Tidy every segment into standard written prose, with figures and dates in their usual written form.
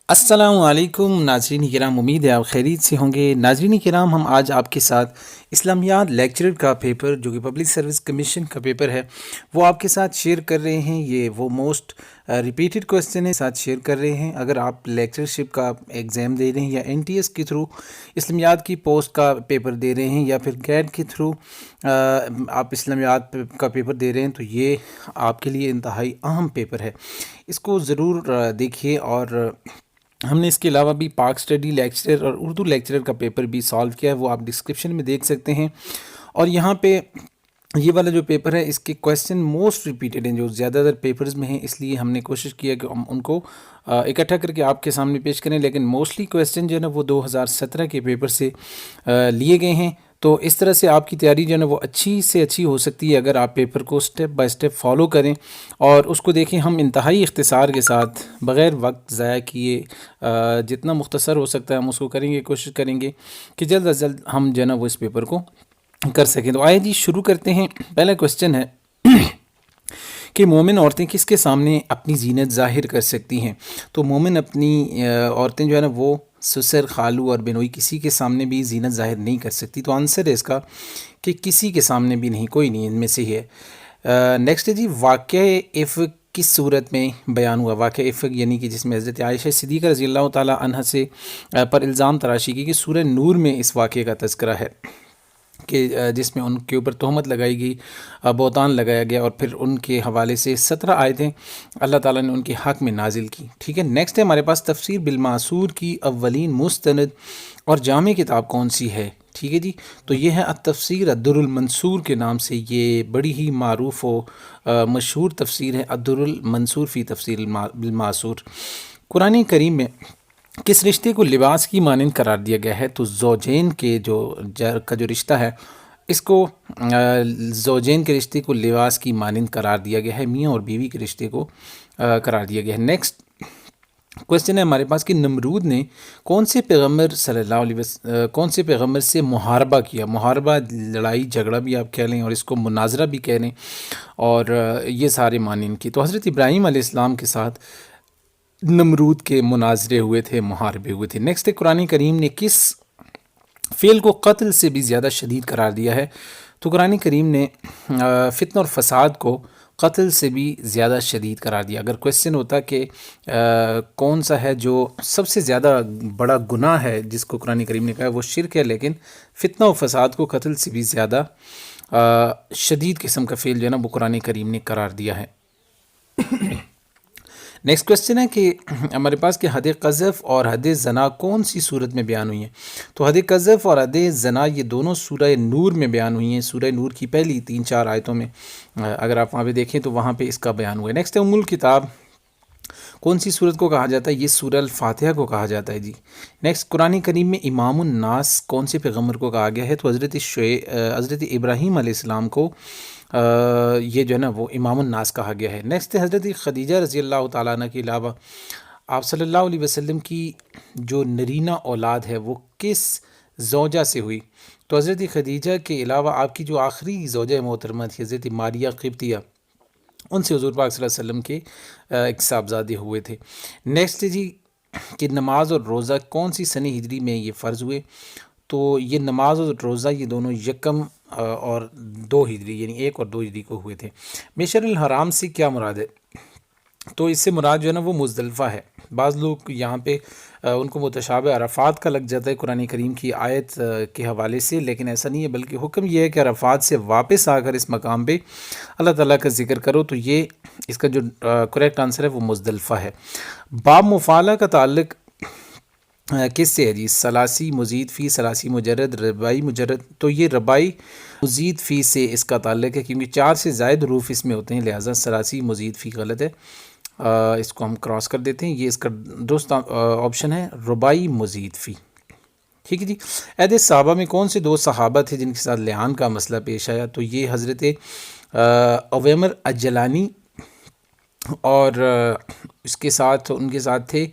السلام علیکم ناظرین کرام، امید ہے آپ خیریت سے ہوں گے۔ ناظرین کرام، ہم آج آپ کے ساتھ اسلامیات لیکچرر کا پیپر جو کہ پبلک سروس کمیشن کا پیپر ہے وہ آپ کے ساتھ شیئر کر رہے ہیں۔ یہ وہ موسٹ ریپیٹڈ کویسچن ہے ساتھ شیئر کر رہے ہیں۔ اگر آپ لیکچرشپ کا ایگزام دے رہے ہیں یا این ٹی ایس کے تھرو اسلامیات کی پوسٹ کا پیپر دے رہے ہیں یا پھر گیٹ کے تھرو آپ اسلامیات کا پیپر دے رہے ہیں تو یہ آپ کے لیے انتہائی اہم پیپر ہے، اس کو ضرور دیکھیے۔ اور ہم نے اس کے علاوہ بھی پاک اسٹڈی لیکچرر اور اردو لیکچرر کا پیپر بھی سالو کیا ہے، وہ آپ ڈسکرپشن میں دیکھ سکتے ہیں۔ اور یہاں پہ یہ والا جو پیپر ہے اس کے کویسچن موسٹ ریپیٹڈ ہیں جو زیادہ تر پیپرز میں ہیں، اس لیے ہم نے کوشش کیا کہ ہم ان کو اکٹھا کر کے آپ کے سامنے پیش کریں، لیکن موسٹلی کویسچن جو ہے نا وہ 2017 کے پیپر سے لیے گئے ہیں۔ تو اس طرح سے آپ کی تیاری جو ہے نا وہ اچھی سے اچھی ہو سکتی ہے اگر آپ پیپر کو سٹیپ بائی سٹیپ فالو کریں اور اس کو دیکھیں۔ ہم انتہائی اختصار کے ساتھ بغیر وقت ضائع کیے جتنا مختصر ہو سکتا ہے ہم اس کو کریں گے، کوشش کریں گے کہ جلد از جلد ہم جو ہے نا وہ اس پیپر کو کر سکیں۔ تو آئے جی شروع کرتے ہیں۔ پہلا کویسچن ہے کہ مومن عورتیں کس کے سامنے اپنی زینت ظاہر کر سکتی ہیں؟ تو مومن اپنی عورتیں جو ہے نا وہ سسر، خالو اور بنوئی کسی کے سامنے بھی زینت ظاہر نہیں کر سکتی۔ تو آنسر ہے اس کا کہ کسی کے سامنے بھی نہیں، کوئی نہیں ان میں سے ہی ہے۔ نیکسٹ ہے جی، واقعہ افک کس صورت میں بیان ہوا؟ واقعہ افک یعنی کہ جس میں حضرت عائشہ صدیقہ رضی اللہ تعالیٰ عنہ سے پر الزام تراشی کی کہ سورہ نور میں اس واقعے کا تذکرہ ہے کہ جس میں ان کے اوپر تہمت لگائی گئی، بہتان لگایا گیا، اور پھر ان کے حوالے سے 17 آیتیں اللہ تعالیٰ نے ان کے حق میں نازل کی۔ ٹھیک ہے، نیکسٹ ہے ہمارے پاس تفسیر بالمعصور کی اولین مستند اور جامع کتاب کون سی ہے؟ ٹھیک ہے جی، تو یہ ہے التفسیر الدر المنصور کے نام سے، یہ بڑی ہی معروف و مشہور تفسیر ہے، الدر المنصور فی تفسیر بالمعصور۔ قرآن کریم میں کس رشتے کو لباس کی مانند قرار دیا گیا ہے؟ تو زوجین کے جو رشتہ ہے اس کو زوجین کے رشتے کو لباس کی مانند قرار دیا گیا ہے، میاں اور بیوی کے رشتے کو قرار دیا گیا ہے۔ نیکسٹ کویسچن ہے ہمارے پاس کہ نمرود نے کون سے پیغمبر صلی اللہ علیہ وسلم کون سے پیغمبر سے محاربہ کیا؟ محاربہ لڑائی جھگڑا بھی آپ کہہ لیں اور اس کو مناظرہ بھی کہہ لیں، اور یہ سارے معنی ان کی۔ تو حضرت ابراہیم علیہ السلام کے ساتھ نمرود کے مناظرے ہوئے تھے، محاربے ہوئے تھے۔ نیکسٹ ہے قرآن کریم نے کس فعل کو قتل سے بھی زیادہ شدید قرار دیا ہے؟ تو قرآن کریم نے فتنہ اور فساد کو قتل سے بھی زیادہ شدید قرار دیا۔ اگر کویسچن ہوتا کہ کون سا ہے جو سب سے زیادہ بڑا گناہ ہے جس کو قرآن کریم نے کہا وہ شرک ہے، لیکن فتنہ و فساد کو قتل سے بھی زیادہ شدید قسم کا فعل جو ہے نا وہ قرآن کریم نے قرار دیا ہے۔ نیکسٹ کویسچن ہے کہ ہمارے پاس کہ حد قذف اور حد زنا کون سی صورت میں بیان ہوئی ہیں؟ تو حد قذف اور حد زنا یہ دونوں سورہ نور میں بیان ہوئی ہیں، سورہ نور کی پہلی 3-4 آیتوں میں، اگر آپ وہاں پہ دیکھیں تو وہاں پہ اس کا بیان ہوا ہے۔ نیکسٹ ہے ام الکتاب کون سی صورت کو کہا جاتا ہے؟ یہ سورہ الفاتحہ کو کہا جاتا ہے جی۔ نیکسٹ قرآن کریم میں امام الناس کون سے پیغمبر کو کہا گیا ہے؟ تو حضرت ابراہیم علیہ السلام کو یہ جو ہے نا وہ امام الناس کہا گیا ہے۔ نیکسٹ ہے حضرت خدیجہ رضی اللہ تعالیٰ عنہ کے علاوہ آپ صلی اللہ علیہ وسلم کی جو نرینہ اولاد ہے وہ کس زوجہ سے ہوئی؟ تو حضرت خدیجہ کے علاوہ آپ کی جو آخری زوجہ محترمہ تھی حضرت ماریہ قبطیہ، ان سے حضور پاک صلی اللہ علیہ وسلم کے ایک صاحبزادے ہوئے تھے۔ نیکسٹ جی کہ نماز اور روزہ کون سی سنہ ہجری میں یہ فرض ہوئے؟ تو یہ نماز اور روزہ یہ دونوں یکم اور 2 ہجری یعنی 1 اور 2 ہجری کو ہوئے تھے۔ مشعر الحرام سے کیا مراد ہے؟ تو اس سے مراد جو ہے نا وہ مزدلفہ ہے۔ بعض لوگ یہاں پہ ان کو متشابہ عرفات کا لگ جاتا ہے قرآن کریم کی آیت کے حوالے سے، لیکن ایسا نہیں ہے، بلکہ حکم یہ ہے کہ عرفات سے واپس آ کر اس مقام پہ اللہ تعالیٰ کا ذکر کرو، تو یہ اس کا جو کریکٹ آنسر ہے وہ مزدلفہ ہے۔ باب مفعلہ کا تعلق کس سے ہے جی؟ ثلاثی مزید فی، ثلاثی مجرد، رباعی مجرد۔ تو یہ رباعی مزید فی سے اس کا تعلق ہے کیونکہ 4 سے زائد حروف اس میں ہوتے ہیں، لہٰذا ثلاثی مزید فی غلط ہے، اس کو ہم کراس کر دیتے ہیں۔ یہ اس کا درست آپشن ہے رباعی مزید فی۔ ٹھیک ہے جی۔ عہد صحابہ میں کون سے 2 صحابہ تھے جن کے ساتھ لعان کا مسئلہ پیش آیا؟ تو یہ حضرت عویمر الجلانی اور اس کے ساتھ ان کے ساتھ تھے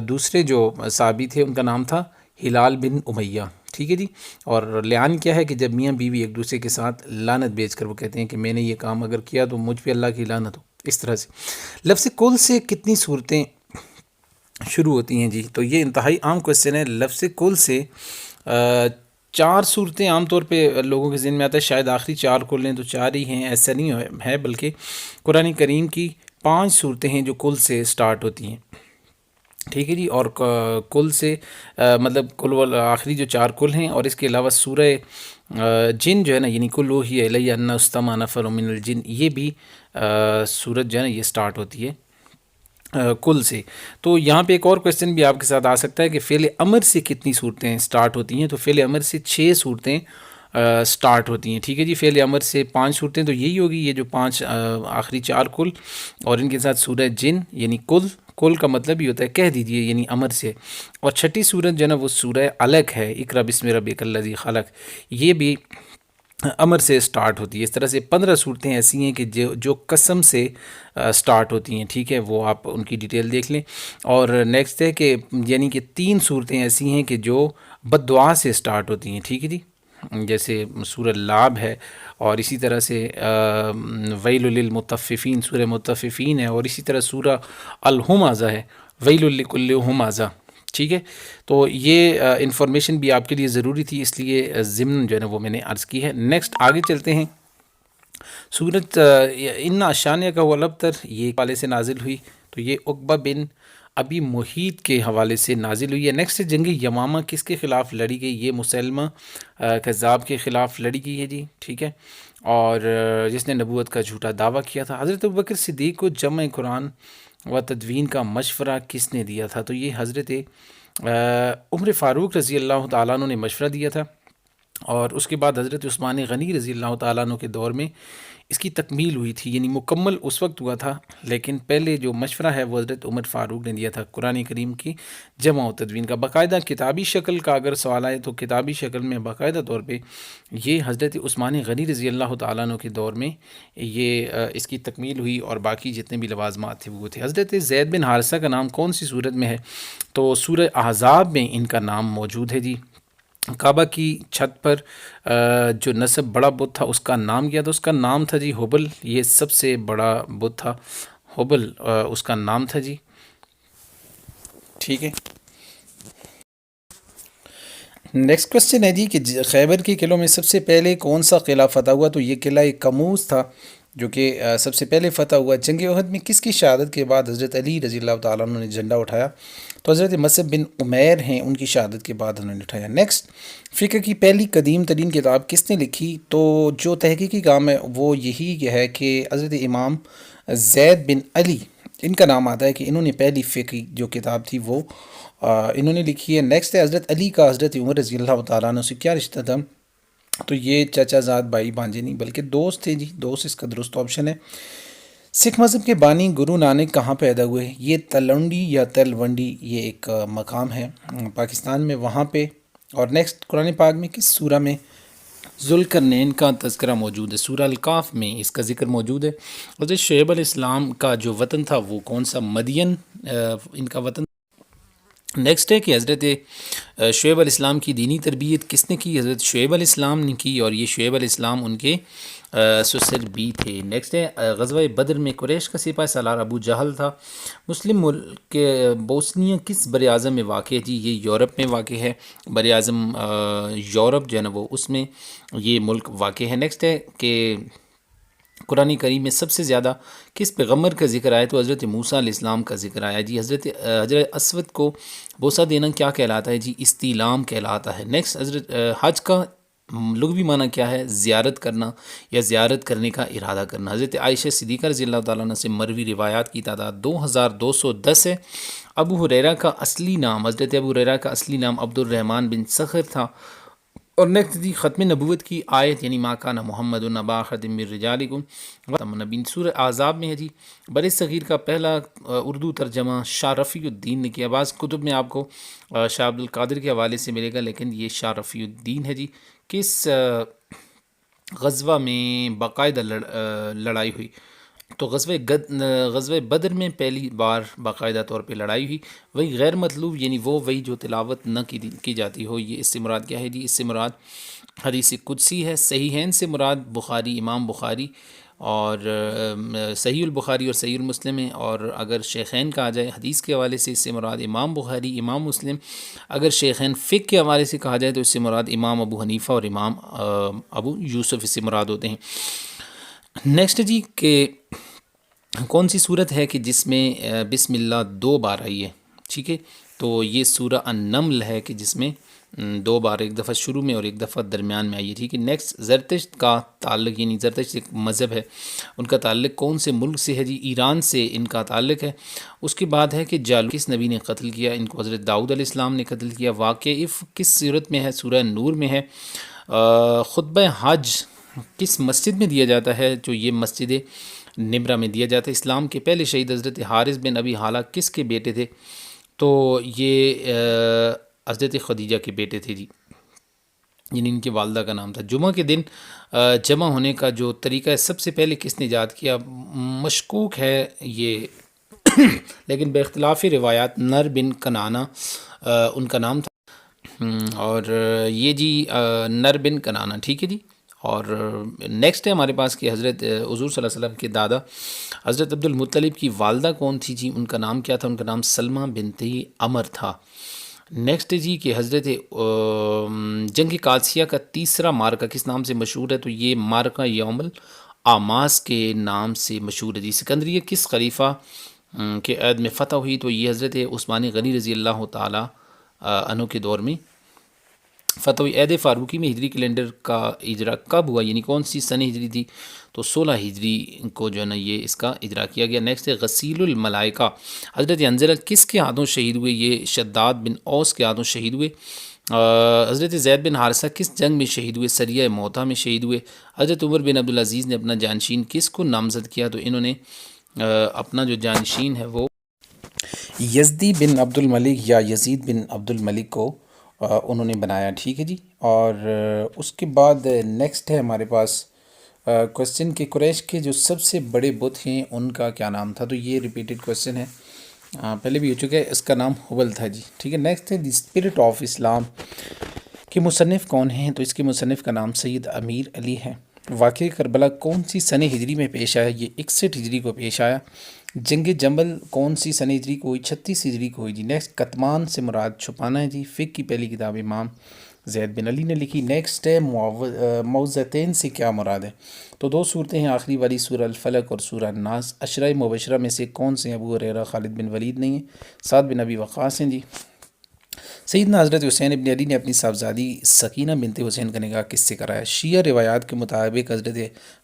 دوسرے جو صحابی تھے ان کا نام تھا ہلال بن امیہ۔ ٹھیک ہے جی۔ اور لعان کیا ہے کہ جب میاں بیوی ایک دوسرے کے ساتھ لعنت بیچ کر وہ کہتے ہیں کہ میں نے یہ کام اگر کیا تو مجھ پہ اللہ کی لعنت ہو، اس طرح سے۔ لفظ کل سے کتنی صورتیں شروع ہوتی ہیں جی. تو یہ انتہائی عام کویشچن ہے. لفظ کل سے 4 صورتیں عام طور پہ لوگوں کے ذہن میں آتا ہے، شاید آخری 4 کل ہیں تو 4 ہی ہیں، ایسا نہیں ہے، بلکہ قرآن کریم کی 5 صورتیں ہیں جو کل سے سٹارٹ ہوتی ہیں. ٹھیک ہے جی. اور کل سے مطلب کل آخری جو 4 کل ہیں، اور اس کے علاوہ سورہ جن جو ہے نا، یعنی کل اوحی الی ان استمع نفر من الجن، یہ بھی سورت جو ہے نا یہ سٹارٹ ہوتی ہے کل سے. تو یہاں پہ ایک اور کویشچن بھی آپ کے ساتھ آ سکتا ہے کہ فعل امر سے کتنی صورتیں سٹارٹ ہوتی ہیں. تو فعل امر سے 6 صورتیں سٹارٹ ہوتی ہیں. ٹھیک ہے جی. فعل امر سے 5 صورتیں تو یہی ہوگی، یہ جو 5 آخری 4 کل، اور ان کے ساتھ سورہ جن یعنی کل کا مطلب ہی ہوتا ہے کہہ دیجئے، یعنی امر سے. اور 6ٹھی صورت جو ہے نا وہ سورہ علق ہے، اقرا بسم ربک الذی خلق، یہ بھی امر سے سٹارٹ ہوتی ہے. اس طرح سے 15 صورتیں ایسی ہیں کہ جو قسم سے سٹارٹ ہوتی ہیں. ٹھیک ہے، وہ آپ ان کی ڈیٹیل دیکھ لیں. اور نیکسٹ ہے کہ یعنی کہ 3 صورتیں ایسی ہیں کہ جو بد دعا سے سٹارٹ ہوتی ہیں. ٹھیک ہے جی. جیسے سورہ لاب ہے، اور اسی طرح سے ویل للمطففین سورہ مطففین ہے، اور اسی طرح سورہ الہمزہ ہے، ویل لکل ہمزہ. ٹھیک ہے. تو یہ انفارمیشن بھی آپ کے لیے ضروری تھی، اس لیے ضمن جو ہے نا وہ میں نے عرض کی ہے. نیکسٹ آگے چلتے ہیں. سورت ان اشانیہ کا والابتر یہ حوالے سے نازل ہوئی، تو یہ عقبہ بن ابی محیط کے حوالے سے نازل ہوئی ہے. نیکسٹ جنگ یمامہ کس کے خلاف لڑی گئی؟ یہ مسلمہ کذاب کے خلاف لڑی گئی ہے جی. ٹھیک ہے. اور جس نے نبوت کا جھوٹا دعویٰ کیا تھا. حضرت ابوبکر صدیق کو جمع قرآن و تدوین کا مشورہ کس نے دیا تھا؟ تو یہ حضرت عمر فاروق رضی اللہ تعالیٰ عنہ نے مشورہ دیا تھا. اور اس کے بعد حضرت عثمان غنی رضی اللہ تعالیٰ عنہ کے دور میں اس کی تکمیل ہوئی تھی، یعنی مکمل اس وقت ہوا تھا، لیکن پہلے جو مشورہ ہے وہ حضرت عمر فاروق نے دیا تھا قرآن کریم کی جمع و تدوین کا. باقاعدہ کتابی شکل کا اگر سوال آئے تو کتابی شکل میں باقاعدہ طور پہ یہ حضرت عثمان غنی رضی اللہ تعالیٰ عنہ کے دور میں یہ اس کی تکمیل ہوئی، اور باقی جتنے بھی لوازمات تھے وہ تھے. حضرت زید بن حارثہ کا نام کون سی صورت میں ہے؟ تو سورہ احزاب میں ان کا نام موجود ہے جی. کعبہ کی چھت پر جو نصب بڑا بت تھا اس کا نام کیا تھا؟ اس کا نام تھا جی حبل. یہ سب سے بڑا بت تھا حبل، اس کا نام تھا جی. ٹھیک ہے. نیکسٹ کوشچن ہے جی کہ خیبر کے قلعوں میں سب سے پہلے کون سا قلعہ فتح ہوا؟ تو یہ قلعہ کموز تھا جو کہ سب سے پہلے فتح ہوا. جنگ احد میں کس کی شہادت کے بعد حضرت علی رضی اللہ تعالیٰ عنہ نے جھنڈا اٹھایا؟ تو حضرت مصعب بن عمیر ہیں، ان کی شہادت کے بعد انہوں نے اٹھایا. نیکسٹ، فقہ کی پہلی قدیم ترین کتاب کس نے لکھی؟ تو جو تحقیقی کام ہے وہ یہی ہے کہ حضرت امام زید بن علی، ان کا نام آتا ہے کہ انہوں نے پہلی فقہ جو کتاب تھی وہ انہوں نے لکھی ہے. نیکسٹ ہے حضرت علی کا حضرت عمر رضی اللہ تعالیٰ عنہ سے کیا رشتہ تھا؟ تو یہ چچا زاد بھائی بھانجے نہیں بلکہ دوست تھے جی. دوست اس کا درست آپشن ہے. سکھ مذہب کے بانی گرو نانک کہاں پیدا ہوئے؟ یہ تلونڈی یا تلونڈی یہ ایک مقام ہے پاکستان میں، وہاں پہ. اور نیکسٹ، قرآن پاک میں کس سورہ میں ذوالقرنین کا تذکرہ موجود ہے؟ سورہ الکاف میں اس کا ذکر موجود ہے. حضرت شعیب علیہ السلام کا جو وطن تھا وہ کون سا؟ مدین ان کا وطن. نیکسٹ ہے کہ حضرت شعیب علیہ السلام کی دینی تربیت کس نے کی؟ حضرت شعیب علیہ السلام نے کی، اور یہ شعیب علیہ السلام ان کے سسر بھی تھے. نیکسٹ ہے غزوہ بدر میں قریش کا سپاہ سالار ابو جہل تھا. مسلم ملک کے بوسنیا کس بر اعظم میں واقع ہے؟ جی یہ یورپ میں واقع ہے. بر اعظم یورپ جو ہے نا وہ اس میں یہ ملک واقع ہے. نیکسٹ ہے کہ قرآن کریم میں سب سے زیادہ کس پیغمبر کا ذکر آیا؟ تو حضرت موسیٰ علیہ السلام کا ذکر آیا جی. حضرت اسود کو بوسہ دینا کیا کہلاتا ہے؟ جی استیلام کہلاتا ہے. نیکسٹ، حضرت حج کا لغوی معنی کیا ہے؟ زیارت کرنا یا زیارت کرنے کا ارادہ کرنا. حضرت عائشہ صدیقہ رضی اللہ تعالیٰ عنہ سے مروی روایات کی تعداد 2210 ہے. ابو ہریرہ کا اصلی نام، حضرت ابو ہریرہ کا اصلی نام عبد الرحمن بن صخر تھا. اور نیکسٹ جی ختم نبوت کی آیت یعنی ما کان محمد نبا احد من رجالکم ختم نبی سورہ احزاب میں ہے جی. بر صغیر کا پہلا اردو ترجمہ شاہ رفیع الدین نے کیا. بعض کتب میں آپ کو شاہ عبد القادر کے حوالے سے ملے گا، لیکن یہ شاہ رفیع الدین ہے جی. کس غزوہ میں باقاعدہ لڑائی ہوئی؟ تو غزوہ بدر میں پہلی بار باقاعدہ طور پہ لڑائی ہوئی. وہی غیر مطلوب یعنی وہی جو تلاوت نہ کی جاتی ہو، یہ اس سے مراد کیا ہے جی؟ اس سے مراد حدیث قدسی ہے. صحیحین سے مراد بخاری، امام بخاری اور صحیح البخاری اور صحیح المسلم ہے، اور اگر شیخین کہا جائے حدیث کے حوالے سے اس سے مراد امام بخاری، امام مسلم. اگر شیخین فقہ کے حوالے سے کہا جائے تو اس سے مراد امام ابو حنیفہ اور امام ابو یوسف اس سے مراد ہوتے ہیں. نیکسٹ جی کہ کون سی صورت ہے کہ جس میں بسم اللہ 2 بار آئی ہے؟ ٹھیک ہے، تو یہ سورہ النمل ہے کہ جس میں 2 بار، ایک دفعہ شروع میں اور ایک دفعہ درمیان میں آئی ہے. ٹھیک ہے. نیکسٹ زرتشت کا تعلق، یعنی زرتشت ایک مذہب ہے، ان کا تعلق کون سے ملک سے ہے؟ جی ایران سے ان کا تعلق ہے. اس کے بعد ہے کہ جالوت کس نبی نے قتل کیا؟ ان کو حضرت داؤد علیہ السلام نے قتل کیا. واقعف کس صورت میں ہے؟ سورہ نور میں ہے. خطبہ حج کس مسجد میں دیا جاتا ہے؟ جو یہ مسجد نمرہ میں دیا جاتا ہے. اسلام کے پہلے شہید حضرت حارث بن ابی حالہ کس کے بیٹے تھے؟ تو یہ حضرت خدیجہ کے بیٹے تھے جی، یعنی ان کی والدہ کا نام تھا. جمعہ کے دن جمع ہونے کا جو طریقہ ہے سب سے پہلے کس نے ایجاد کیا؟ مشکوک ہے یہ لیکن بے اختلاف روایات نر بن کنانہ ان کا نام تھا. اور یہ جی نر بن کنانہ. ٹھیک ہے جی. اور نیکسٹ ہے ہمارے پاس کہ حضرت حضور صلی اللہ علیہ وسلم کے دادا حضرت عبد المطلب کی والدہ کون تھی؟ جی ان کا نام کیا تھا؟ ان کا نام سلمہ بنت عمر تھا. نیکسٹ جی کہ حضرت جنگ قادسیہ کا تیسرا مارکہ کس نام سے مشہور ہے؟ تو یہ مارکہ یوم الاعماس کے نام سے مشہور ہے جی. سکندریہ کس خلیفہ کے عہد میں فتح ہوئی؟ تو یہ حضرت عثمان غنی رضی اللہ تعالی عنہ کے دور میں فتح ہوئی. عہد فاروقی میں ہجری کیلنڈر کا اجرا کب ہوا؟ یعنی کون سی سن ہجری تھی؟ تو 16 ہجری کو جو ہے نا یہ اس کا اجرا کیا گیا. نیکسٹ ہے غسیل الملائکہ حضرت حنظلہ کس کے ہاتھوں شہید ہوئے؟ یہ شداد بن اوس کے ہاتھوں شہید ہوئے. حضرت زید بن حارثہ کس جنگ میں شہید ہوئے؟ سریہ موتا میں شہید ہوئے. حضرت عمر بن عبدالعزیز نے اپنا جانشین کس کو نامزد کیا؟ تو انہوں نے اپنا جو جانشین ہے وہ یزدی بن عبد الملک یا یزید بن عبد الملک کو انہوں نے بنایا. ٹھیک ہے جی. اور اس کے بعد نیکسٹ ہے ہمارے پاس کوشچن کہ قریش کے جو سب سے بڑے بت ہیں ان کا کیا نام تھا؟ تو یہ ریپیٹڈ کوشچن ہے، پہلے بھی ہو چکا ہے. اس کا نام حبل تھا جی. ٹھیک ہے. نیکسٹ ہے دی اسپرٹ آف اسلام کے مصنف کون ہیں؟ تو اس کے مصنف کا نام سید امیر علی ہے. واقعہ کربلا کون سی سن ہجری میں پیش آیا؟ یہ 61 ہجری کو پیش آیا. جنگ جمل کون سی سن ہجری کو ہوئی؟ 36 ہجری کو ہوئی جی. نیکسٹ کتمان سے مراد چھپانا ہے جی. فقہ کی پہلی کتاب امام زید بن علی نے لکھی. نیکسٹ ہے معوذتین سے کیا مراد ہے؟ تو 2 صورتیں ہیں آخری والی سورہ الفلق اور سورہ الناس. عشرہ مبشرہ میں سے کون سے ہیں؟ ابو ہریرہ، خالد بن ولید نہیں ہیں، سعد بن ابی وقاص ہیں جی. سیدنا حضرت حسین ابن علی نے اپنی صاحبزادی سکینہ بنت حسین کا نکاح کس سے کرایا؟ شیعہ روایات کے مطابق حضرت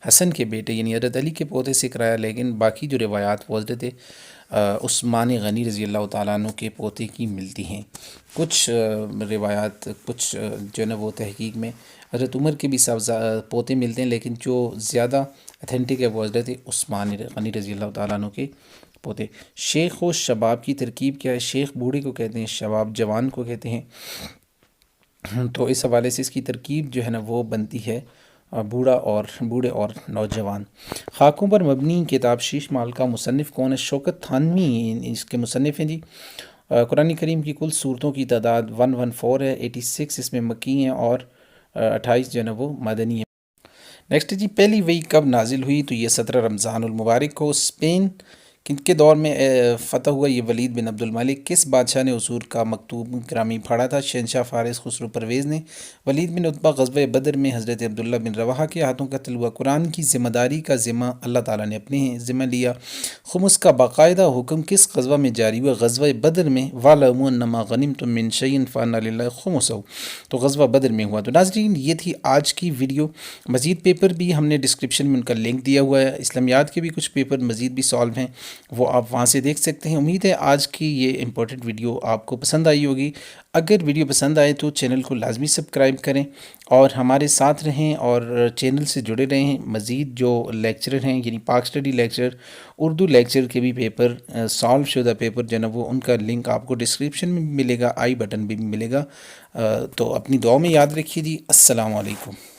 حسن کے بیٹے یعنی حضرت علی کے پوتے سے کرایا، لیکن باقی جو روایات وہ حضرت عثمان غنی رضی اللہ تعالیٰ عنہ کے پوتے کی ملتی ہیں. کچھ روایات کچھ جو ہے نا وہ تحقیق میں حضرت عمر کے بھی پوتے ملتے ہیں، لیکن جو زیادہ اتھینٹک ہے وہ حضرت عثمان غنی رضی اللہ تعالیٰ عنہ کے پوتے. شیخ و شباب کی ترکیب کیا ہے؟ شیخ بوڑھے کو کہتے ہیں، شباب جوان کو کہتے ہیں. تو اس حوالے سے اس کی ترکیب جو ہے نا وہ بنتی ہے بوڑھے اور نوجوان. خاکوں پر مبنی کتاب شیش مال کا مصنف کون ہے؟ شوکت تھانوی اس کے مصنف ہیں جی. قرآن کریم کی کل صورتوں کی تعداد 114 ہے، 86 اس میں مکی ہیں اور 28 جو ہے نا وہ مدنی ہے. نیکسٹ جی پہلی وحی کب نازل ہوئی؟ تو یہ 17 رمضان المبارک کو. اسپین کن کے دور میں فتح ہوا؟ یہ ولید بن عبد الملک. کس بادشاہ نے حضور کا مکتوب گرامی پھاڑا تھا؟ شہنشاہ فارس خسرو پرویز نے. ولید بن عتبہ غزوہ بدر میں حضرت عبداللہ بن رواحہ کے ہاتھوں قتل ہوا. قرآن کی ذمہ داری کا ذمہ اللہ تعالیٰ نے اپنے ذمہ لیا. خمس کا باقاعدہ حکم کس غزوہ میں جاری ہوا؟ غزوہ بدر میں. وَاعْلَمُوا أَنَّمَا غَنِمْتُم مِّن شَيْءٍ فَأَنَّ لِلَّهِ خُمُسَهُ. تو غزوہ بدر میں ہوا. تو ناظرین یہ تھی آج کی ویڈیو. مزید پیپر بھی ہم نے ڈسکرپشن میں ان کا لنک دیا ہوا ہے. اسلامیات کے بھی کچھ پیپر مزید بھی سالو ہیں، وہ آپ وہاں سے دیکھ سکتے ہیں. امید ہے آج کی یہ امپورٹنٹ ویڈیو آپ کو پسند آئی ہوگی. اگر ویڈیو پسند آئے تو چینل کو لازمی سبسکرائب کریں اور ہمارے ساتھ رہیں اور چینل سے جڑے رہیں. مزید جو لیکچرر ہیں یعنی پاک اسٹڈی لیکچر، اردو لیکچر کے بھی پیپر سالو شدہ پیپر جو ہے نا وہ ان کا لنک آپ کو ڈسکرپشن میں بھی ملے گا، آئی بٹن بھی ملے گا. تو اپنی دعا میں یاد رکھیے جی. السلام علیکم.